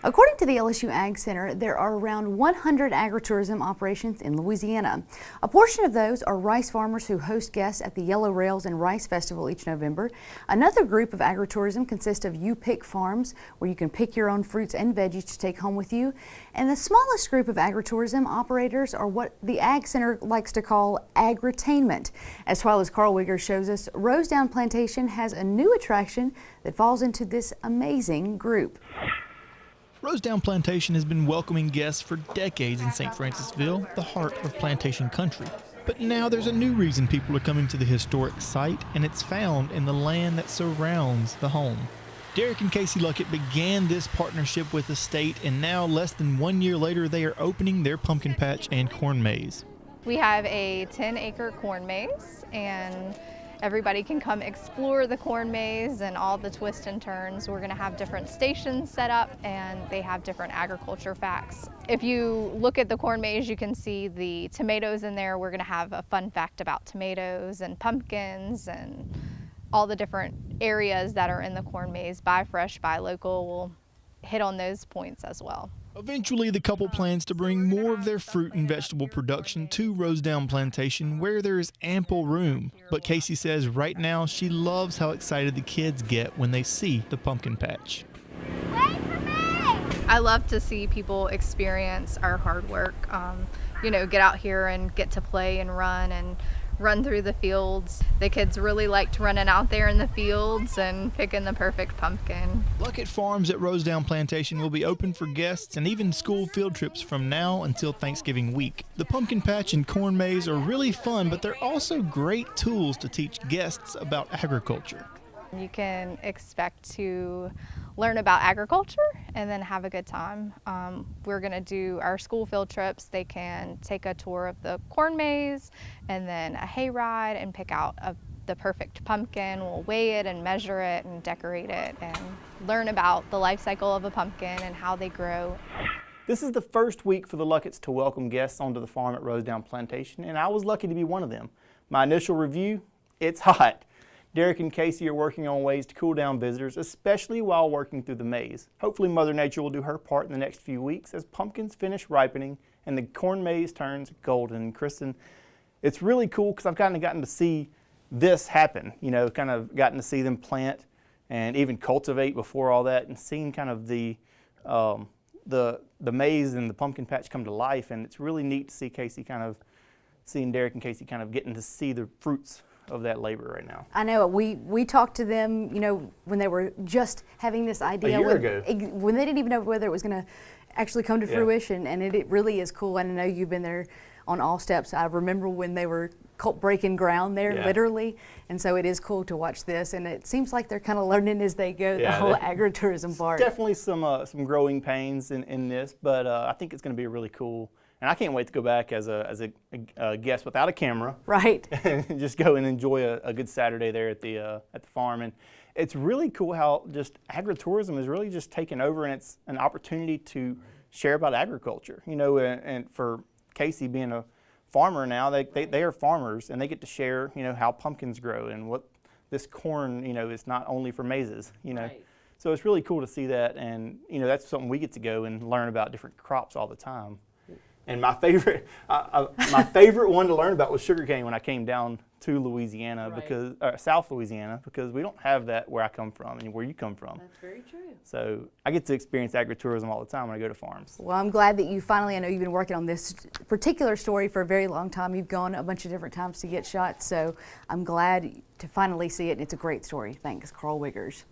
According to the LSU Ag Center, there are around 100 agritourism operations in Louisiana. A portion of those are rice farmers who host guests at the Yellow Rails and Rice Festival each November. Another group of agritourism consists of you pick farms, where you can pick your own fruits and veggies to take home with you. And the smallest group of agritourism operators are what the Ag Center likes to call agritainment. As TWILA's Karl Wiggers shows us, Rosedown Plantation has a new attraction that falls into this amazing group. Rosedown Plantation has been welcoming guests for decades in St. Francisville, the heart of plantation country. But now there's a new reason people are coming to the historic site, and it's found in the land that surrounds the home. Derek and Casey Luckett began this partnership with the state, and now less than 1 year later they are opening their pumpkin patch and corn maze. We have a 10-acre corn maze, and everybody can come explore the corn maze and all the twists and turns. We're going to have different stations set up, and they have different agriculture facts. If you look at the corn maze, you can see the tomatoes in there. We're going to have a fun fact about tomatoes and pumpkins and all the different areas that are in the corn maze. Buy fresh, buy local. We'll hit on those points as well. Eventually, the couple plans to bring more of their fruit and vegetable production to Rosedown Plantation, where there is ample room. But Casey says right now she loves how excited the kids get when they see the pumpkin patch. Wait for me! I love to see people experience our hard work. Get out here and get to play and run through the fields. The kids really liked running out there in the fields and picking the perfect pumpkin. Luckett Farms at Rosedown Plantation will be open for guests and even school field trips from now until Thanksgiving week. The pumpkin patch and corn maze are really fun, but they're also great tools to teach guests about agriculture. You can expect to learn about agriculture and then have a good time. We're going to do our school field trips. They can take a tour of the corn maze and then a hay ride and pick out the perfect pumpkin. We'll weigh it and measure it and decorate it and learn about the life cycle of a pumpkin and how they grow. This is the first week for the Lucketts to welcome guests onto the farm at Rosedown Plantation, and I was lucky to be one of them. My initial review, it's hot. Derek and Casey are working on ways to cool down visitors, especially while working through the maze. Hopefully Mother Nature will do her part in the next few weeks as pumpkins finish ripening and the corn maze turns golden. Kristen, it's really cool because I've kind of gotten to see this happen, kind of gotten to see them plant and even cultivate before all that, and seeing kind of the maze and the pumpkin patch come to life. And it's really neat to see seeing Derek and Casey kind of getting to see the fruits of that labor right now. I know, we talked to them, when they were just having this idea. A year ago. When they didn't even know whether it was going to actually come to fruition, and it really is cool. And I know you've been there on all steps. I remember when they were breaking ground there, literally, and so it is cool to watch this, and it seems like they're kind of learning as they go, the whole agritourism part. Definitely some growing pains in this, but I think it's going to be really cool. And I can't wait to go back as a guest without a camera. Right. And just go and enjoy a good Saturday there at the farm. And it's really cool how just agritourism is really just taken over, and it's an opportunity to share about agriculture. And for Casey being a farmer now, they are farmers, and they get to share, how pumpkins grow and what this corn, is not only for mazes, Right. So it's really cool to see that, and that's something we get to go and learn about different crops all the time. And my favorite, my favorite one to learn about was sugarcane when I came down to Louisiana, because South Louisiana, because we don't have that where I come from and where you come from. That's very true. So I get to experience agritourism all the time when I go to farms. Well, I'm glad that you finally, I know you've been working on this particular story for a very long time. You've gone a bunch of different times to get shots, so I'm glad to finally see it. It's a great story. Thanks, Karl Wiggers.